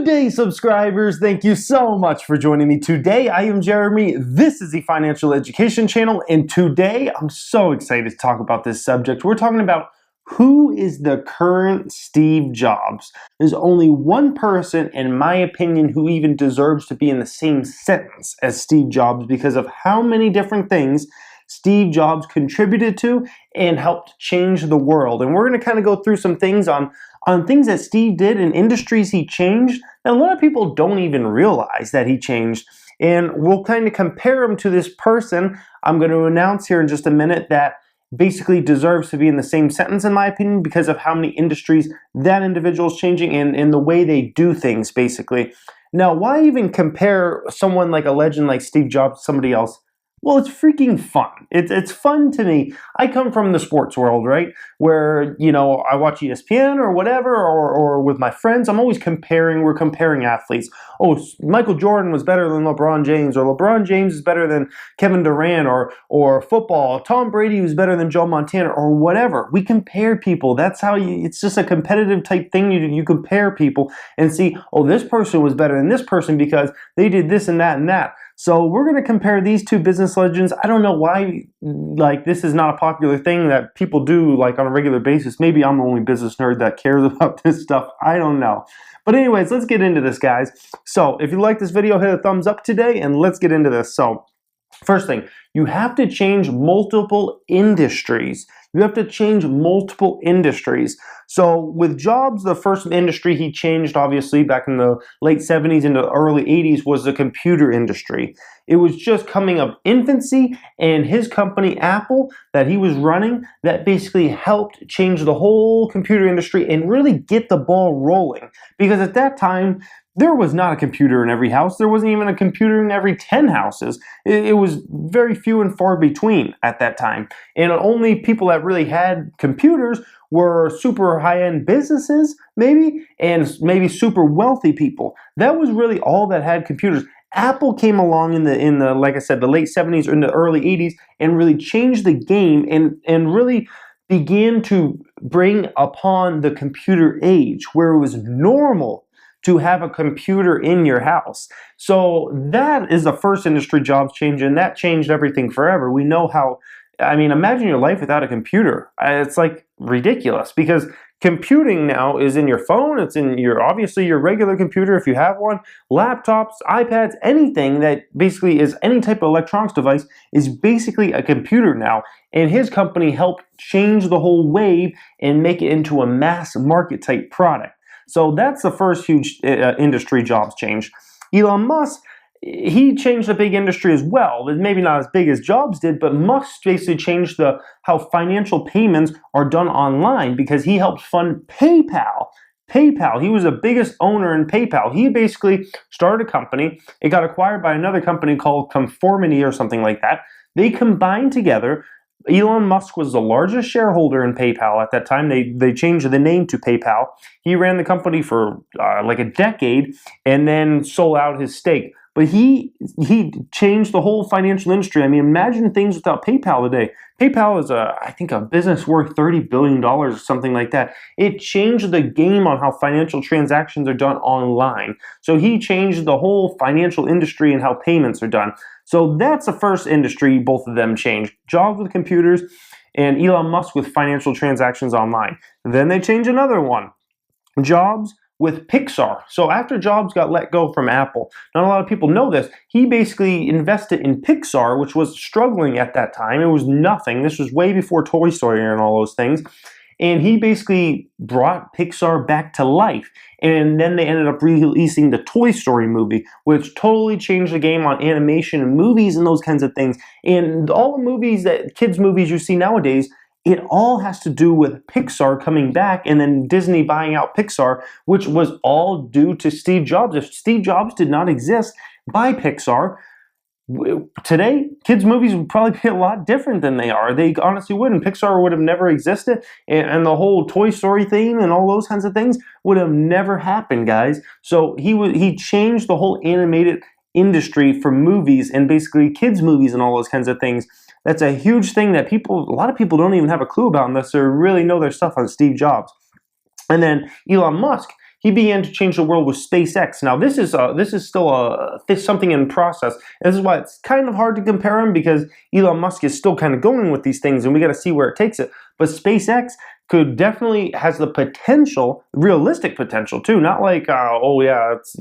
Good day, subscribers. Thank you so much for joining me today. I am Jeremy. This is the Financial Education Channel, and today I'm so excited to talk about this subject. We're talking about who is the current Steve Jobs. There's only one person, in my opinion, who even deserves to be in the same sentence as Steve Jobs because of how many different things Steve Jobs contributed to and helped change the world. And we're going to kind of go through some things on things that Steve did and industries he changed. And a lot of people don't even realize that he changed. And we'll kind of compare him to this person I'm going to announce here in just a minute that basically deserves to be in the same sentence, in my opinion, because of how many industries that individual is changing and the way they do things, basically. Now, why even compare someone like a legend like Steve Jobs to somebody else? Well, it's freaking fun. It's fun to me. I come from the sports world, right? Where, you know, I watch ESPN or whatever, or with my friends, I'm always we're comparing athletes. Oh, Michael Jordan was better than LeBron James, or LeBron James is better than Kevin Durant, or football, Tom Brady was better than Joe Montana, or whatever. We compare people. That's how it's just a competitive type thing. You compare people and see, oh, this person was better than this person because they did this and that and that. So we're going to compare these two business legends. I don't know why, like, this is not a popular thing that people do, like, on a regular basis. Maybe I'm the only business nerd that cares about this stuff. I don't know. But anyways, let's get into this, guys. So if you like this video, hit a thumbs up today, and let's get into this. So first thing, you have to change multiple industries. You have to change multiple industries. So with Jobs, the first industry he changed, obviously, back in the late 70s into the early 80s was the computer industry. It was just coming of infancy, and his company, Apple, that he was running, that basically helped change the whole computer industry and really get the ball rolling. Because at that time, there was not a computer in every house. There wasn't even a computer in every 10 houses. It was very few and far between at that time. And only people that really had computers were super high-end businesses, maybe, and maybe super wealthy people. That was really all that had computers. Apple came along in the like I said, the late 70s or in the early 80s and really changed the game and really began to bring upon the computer age where it was normal to have a computer in your house. So that is the first industry Jobs change, and that changed everything forever. We know how, I mean, imagine your life without a computer. It's like ridiculous because computing now is in your phone, it's in obviously your regular computer if you have one, laptops, iPads, anything that basically is any type of electronics device is basically a computer now. And his company helped change the whole wave and make it into a mass market type product. So that's the first huge industry Jobs change. Elon Musk, he changed the big industry as well. Maybe not as big as Jobs did, but Musk basically changed how financial payments are done online because he helped fund PayPal. PayPal, he was the biggest owner in PayPal. He basically started a company. It got acquired by another company called Conformity or something like that. They combined together. Elon Musk was the largest shareholder in PayPal at that time. They changed the name to PayPal. He ran the company for like a decade and then sold out his stake. But he changed the whole financial industry. I mean, imagine things without PayPal today. PayPal is, I think, a business worth $30 billion or something like that. It changed the game on how financial transactions are done online. So he changed the whole financial industry and how payments are done. So that's the first industry both of them changed. Jobs with computers and Elon Musk with financial transactions online. Then they changed another one. Jobs with Pixar. So after Jobs got let go from Apple, not a lot of people know this, he basically invested in Pixar, which was struggling at that time. It was nothing. This was way before Toy Story and all those things. And he basically brought Pixar back to life. And then they ended up releasing the Toy Story movie, which totally changed the game on animation and movies and those kinds of things. And all the movies kids movies you see nowadays, it all has to do with Pixar coming back and then Disney buying out Pixar, which was all due to Steve Jobs. If Steve Jobs did not exist by Pixar, today, kids' movies would probably be a lot different than they are. They honestly wouldn't. Pixar would have never existed, and the whole Toy Story theme and all those kinds of things would have never happened, guys. So he changed the whole animated industry for movies and basically kids' movies and all those kinds of things. That's a huge thing that a lot of people don't even have a clue about unless they really know their stuff on Steve Jobs. And then Elon Musk, he began to change the world with SpaceX. Now, this is still something in process. This is why it's kind of hard to compare him, because Elon Musk is still kind of going with these things, and we got to see where it takes it. But SpaceX could definitely has the potential, realistic potential too, not like, oh yeah, it's,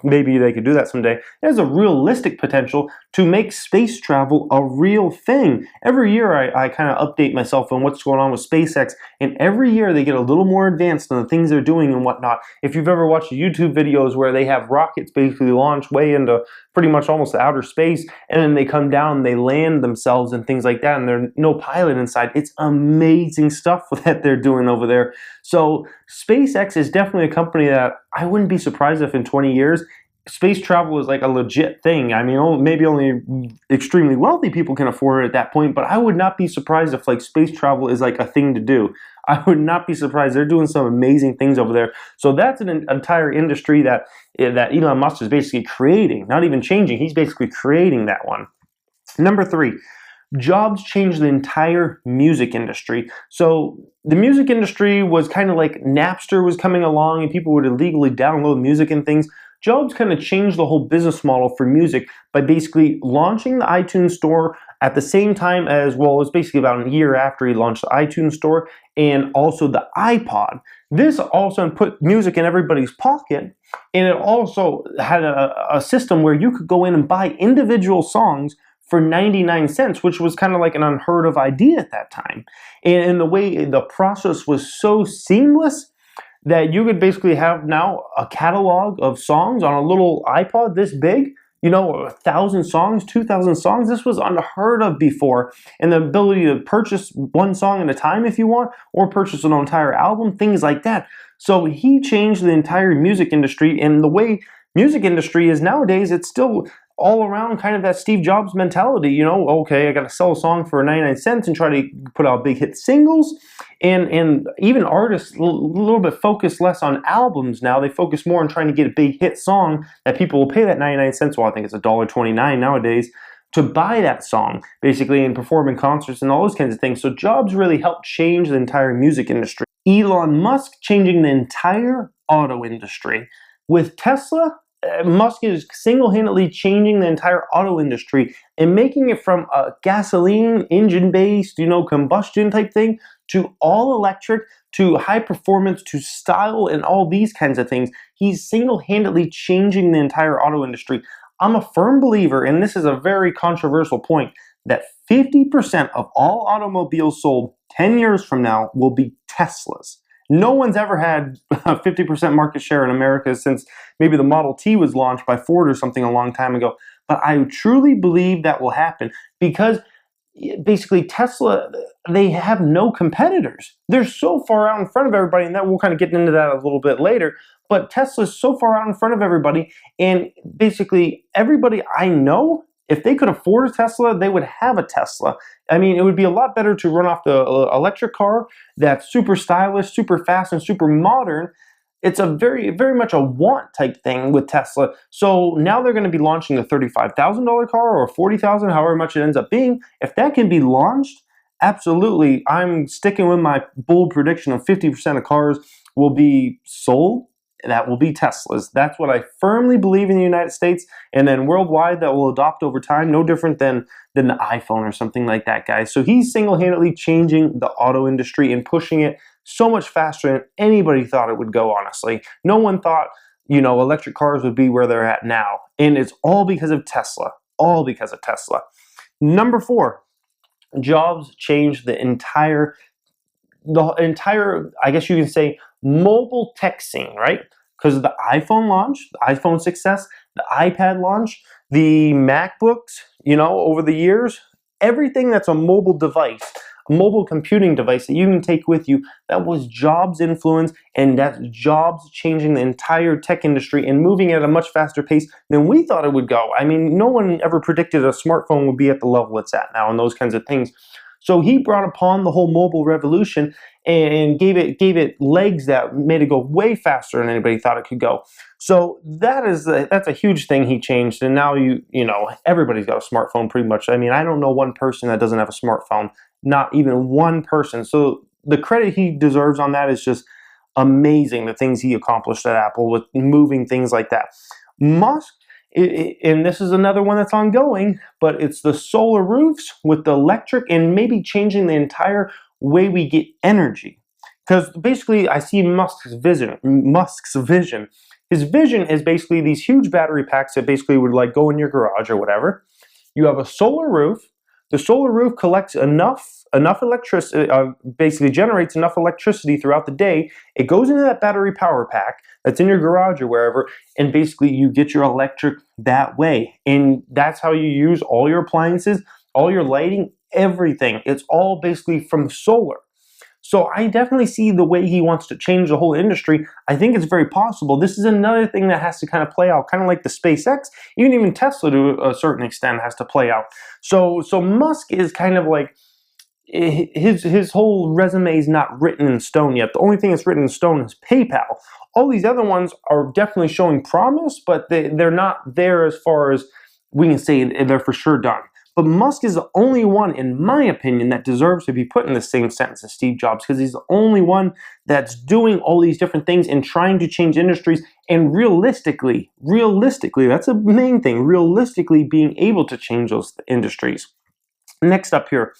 maybe they could do that someday. It has a realistic potential to make space travel a real thing. Every year I kind of update myself on what's going on with SpaceX, and every year they get a little more advanced on the things they're doing and whatnot. If you've ever watched the YouTube videos where they have rockets basically launch way into pretty much almost outer space, and then they come down, they land themselves and things like that, and there's no pilot inside. It's amazing stuff that they're doing over there. So SpaceX is definitely a company that I wouldn't be surprised if in 20 years space travel is like a legit thing. I mean, maybe only extremely wealthy people can afford it at that point, but I would not be surprised if like space travel is like a thing to do. I would not be surprised. They're doing some amazing things over there. So that's an entire industry that Elon Musk is basically creating, not even changing. He's basically creating that one. Number 3. Jobs changed the entire music industry. So the music industry was kind of like Napster was coming along and people would illegally download music and things. Jobs kind of changed the whole business model for music by basically launching the iTunes store at the same time as, well, it was basically about a year after he launched the iTunes store, and also the iPod. This also put music in everybody's pocket, and it also had a system where you could go in and buy individual songs for 99 cents, which was kind of like an unheard of idea at that time. And the way the process was so seamless that you could basically have now a catalog of songs on a little iPod this big, 1,000 songs, 2,000 songs. This was unheard of before. And the ability to purchase one song at a time if you want, or purchase an entire album, things like that. So he changed the entire music industry, and the way music industry is nowadays, it's still all around kind of that Steve Jobs mentality, okay, I got to sell a song for 99 cents and try to put out big hit singles. And even artists a little bit focus less on albums now. They focus more on trying to get a big hit song that people will pay that 99 cents, well, I think it's $1.29 nowadays, to buy that song, basically, and perform in concerts and all those kinds of things. So Jobs really helped change the entire music industry. Elon Musk changing the entire auto industry. With Tesla, Musk is single-handedly changing the entire auto industry and making it from a gasoline engine-based, combustion type thing to all electric, to high performance, to style, and all these kinds of things. He's single-handedly changing the entire auto industry. I'm a firm believer, and this is a very controversial point, that 50% of all automobiles sold 10 years from now will be Teslas. No one's ever had a 50% market share in America since maybe the Model T was launched by Ford or something a long time ago. But I truly believe that will happen because basically Tesla, they have no competitors. They're so far out in front of everybody, and that we'll kind of get into that a little bit later. But Tesla's so far out in front of everybody, and basically everybody I know, if they could afford a Tesla, they would have a Tesla. I mean, it would be a lot better to run off the electric car that's super stylish, super fast, and super modern. It's a very, very much a want type thing with Tesla. So now they're going to be launching a $35,000 car or $40,000, however much it ends up being. If that can be launched, absolutely, I'm sticking with my bold prediction of 50% of cars will be sold. That will be Teslas. That's what I firmly believe in the United States, and then worldwide that will adopt over time, no different than the iPhone or something like that, guys. So he's single-handedly changing the auto industry and pushing it so much faster than anybody thought it would go, honestly. No one thought, electric cars would be where they're at now, and it's all because of Tesla. All because of Tesla. Number 4, Jobs changed the entire, I guess you can say, mobile tech scene, right? Because of the iPhone launch, the iPhone success, the iPad launch, the MacBooks, over the years, everything that's a mobile device, a mobile computing device that you can take with you, that was Jobs' influence, and that's Jobs changing the entire tech industry and moving at a much faster pace than we thought it would go. I mean, no one ever predicted a smartphone would be at the level it's at now and those kinds of things. So he brought upon the whole mobile revolution and gave it legs that made it go way faster than anybody thought it could go. So that's a huge thing he changed, and now everybody's got a smartphone pretty much. I mean, I don't know one person that doesn't have a smartphone, not even one person. So the credit he deserves on that is just amazing, the things he accomplished at Apple with moving things like that. Musk, and this is another one that's ongoing, but it's the solar roofs with the electric and maybe changing the entire way we get energy. Because basically, I see Musk's vision. His vision is basically these huge battery packs that basically would like go in your garage or whatever. You have a solar roof. The solar roof collects enough electricity, basically generates enough electricity throughout the day. It goes into that battery power pack that's in your garage or wherever, and basically you get your electric that way. And that's how you use all your appliances, all your lighting, everything. It's all basically from solar. So I definitely see the way he wants to change the whole industry. I think it's very possible. This is another thing that has to kind of play out, kind of like the SpaceX. Even Tesla, to a certain extent, has to play out. So Musk is kind of like, his whole resume is not written in stone yet. The only thing that's written in stone is PayPal. All these other ones are definitely showing promise, but they're not there as far as we can say they're for sure done. But Musk is the only one, in my opinion, that deserves to be put in the same sentence as Steve Jobs, because he's the only one that's doing all these different things and trying to change industries, and realistically, that's a main thing, realistically being able to change those industries. Next up here,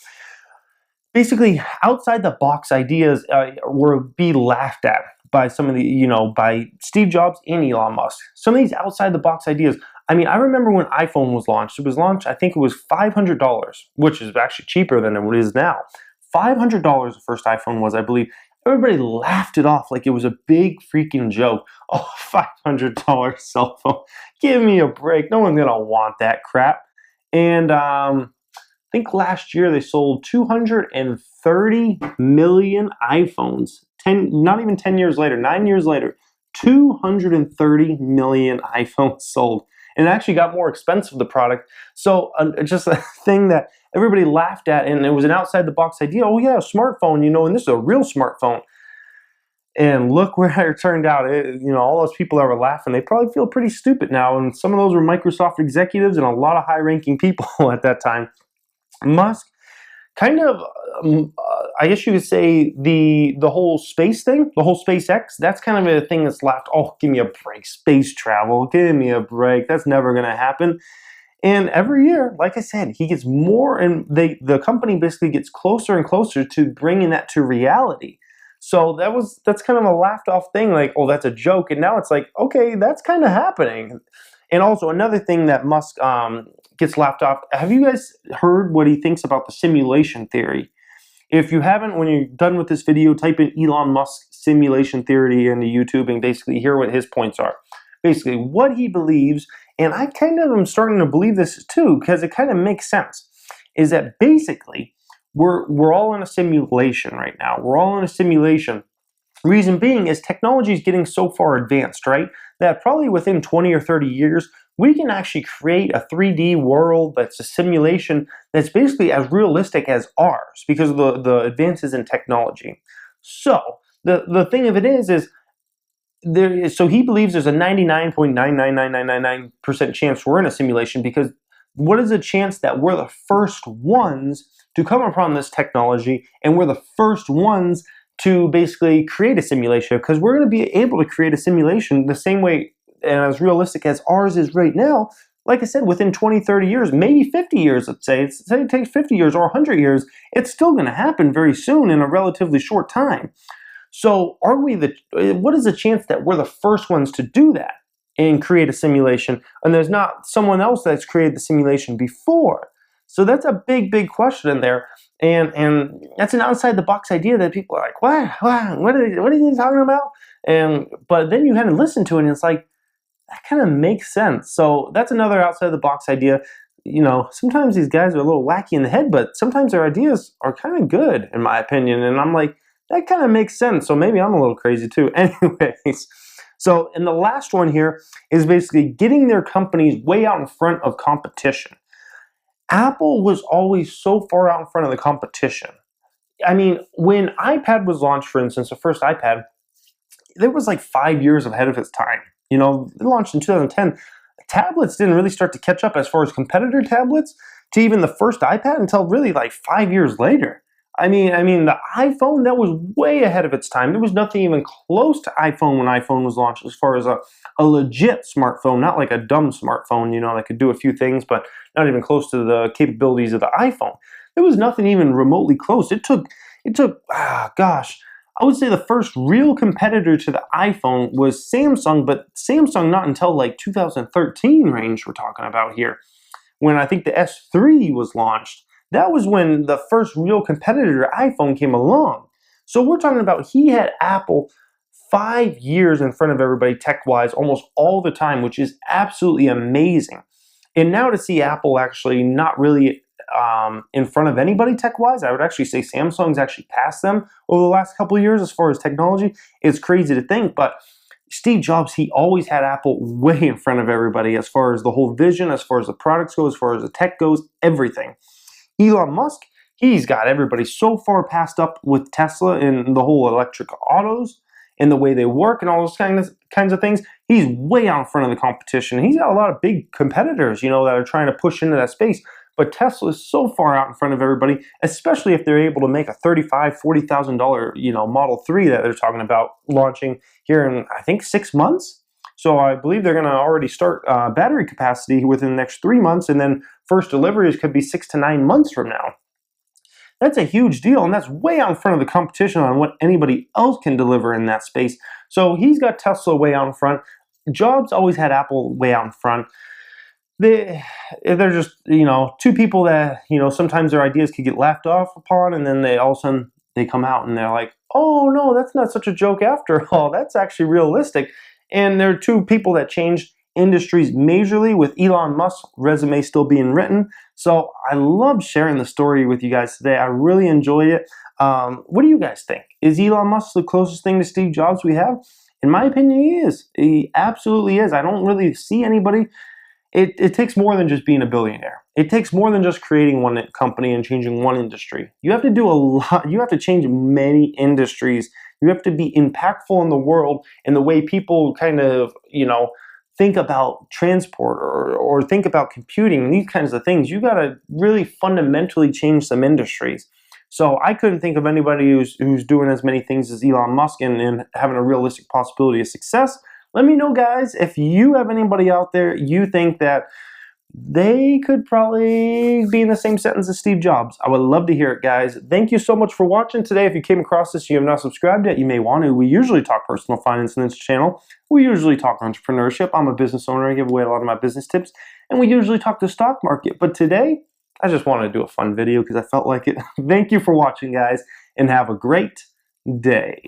basically outside the box ideas were be laughed at by some of the, by Steve Jobs and Elon Musk. Some of these outside the box ideas. I mean, I remember when iPhone was launched. It was launched, I think it was $500, which is actually cheaper than it is now. $500 the first iPhone was, I believe. Everybody laughed it off like it was a big freaking joke. Oh, $500 cell phone. Give me a break. No one's going to want that crap. And I think last year they sold 230 million iPhones. Not even 10 years later, 9 years later, 230 million iPhones sold. And it actually got more expensive, the product. So just a thing that everybody laughed at, and it was an outside-the-box idea. Oh yeah, a smartphone, and this is a real smartphone. And look where it turned out. All those people that were laughing, they probably feel pretty stupid now. And some of those were Microsoft executives and a lot of high-ranking people at that time. Musk, kind of, I guess you could say the whole space thing, the whole SpaceX, that's kind of a thing that's laughed. Oh, give me a break. Space travel, give me a break. That's never going to happen. And every year, like I said, he gets more, and the company basically gets closer and closer to bringing that to reality. So that's kind of a laughed off thing, like, oh, that's a joke. And now it's like, okay, that's kind of happening. And also another thing that Musk gets laughed off, have you guys heard what he thinks about the simulation theory? If you haven't, when you're done with this video, type in Elon Musk simulation theory into YouTube and basically hear what his points are. Basically, what he believes, and I kind of am starting to believe this too, because it kind of makes sense, is that basically we're all in a simulation right now. We're all in a simulation. Reason being is technology is getting so far advanced, right, that probably within 20 or 30 years, we can actually create a 3D world that's a simulation that's basically as realistic as ours because of the advances in technology. So the thing of it is so he believes there's a 99.99999% chance we're in a simulation, because what is the chance that we're the first ones to come upon this technology, and we're the first ones to basically create a simulation, because we're going to be able to create a simulation the same way and as realistic as ours is right now. Like I said, within 20, 30 years, maybe 50 years, let's say it takes 50 years or 100 years, it's still going to happen very soon in a relatively short time. So what is the chance that we're the first ones to do that and create a simulation, and there's not someone else that's created the simulation before? So that's a big, big question in there. And that's an outside the box idea that people are like, what are they talking about? But then you kind of listen to it, and it's like, that kind of makes sense. So that's another outside the box idea. Sometimes these guys are a little wacky in the head, but sometimes their ideas are kind of good, in my opinion. And I'm like, that kind of makes sense. So maybe I'm a little crazy too. Anyways, so, and the last one here is basically getting their companies way out in front of competition. Apple was always so far out in front of the competition. I mean, when iPad was launched, for instance, the first iPad, it was like 5 years ahead of its time. It launched in 2010. Tablets didn't really start to catch up as far as competitor tablets to even the first iPad until really like 5 years later. I mean, the iPhone, that was way ahead of its time. There was nothing even close to iPhone when iPhone was launched as far as a legit smartphone, not like a dumb smartphone, that could do a few things, but not even close to the capabilities of the iPhone. There was nothing even remotely close. Gosh, I would say the first real competitor to the iPhone was Samsung, but Samsung not until like 2013 range we're talking about here, when I think the S3 was launched. That was when the first real competitor to iPhone came along. So we're talking about he had Apple 5 years in front of everybody tech-wise almost all the time, which is absolutely amazing. And now to see Apple actually not really in front of anybody tech-wise, I would actually say Samsung's actually passed them over the last couple of years as far as technology. It's crazy to think, but Steve Jobs, he always had Apple way in front of everybody as far as the whole vision, as far as the products go, as far as the tech goes, everything. Elon Musk, he's got everybody so far passed up with Tesla and the whole electric autos and the way they work and all those kinds of things. He's way out in front of the competition. He's got a lot of big competitors, that are trying to push into that space. But Tesla is so far out in front of everybody, especially if they're able to make a $35,000, $40,000, Model 3 that they're talking about launching here in, I think, 6 months. So I believe they're going to already start battery capacity within the next 3 months, and then first deliveries could be 6 to 9 months from now. That's a huge deal, and that's way out in front of the competition on what anybody else can deliver in that space. So he's got Tesla way out in front. Jobs always had Apple way out in front. They're just, two people that, sometimes their ideas could get laughed off upon, and then all of a sudden they come out and they're like, oh no, that's not such a joke after all. That's actually realistic. And there are two people that changed industries majorly, with Elon Musk's resume still being written. So I love sharing the story with you guys today. I really enjoy it. What do you guys think? Is Elon Musk the closest thing to Steve Jobs we have? In my opinion, he is. He absolutely is. I don't really see anybody. It takes more than just being a billionaire. It takes more than just creating one company and changing one industry. You have to do a lot. You have to change many industries. You have to be impactful in the world and the way people kind of, think about transport or think about computing and these kinds of things. You got to really fundamentally change some industries. So I couldn't think of anybody who's doing as many things as Elon Musk and having a realistic possibility of success. Let me know, guys, if you have anybody out there you think that they could probably be in the same sentence as Steve Jobs. I would love to hear it, guys. Thank you so much for watching today. If you came across this and you have not subscribed yet, you may want to. We usually talk personal finance in this channel. We usually talk entrepreneurship. I'm a business owner. I give away a lot of my business tips. And we usually talk the stock market. But today, I just wanted to do a fun video because I felt like it. Thank you for watching, guys, and have a great day.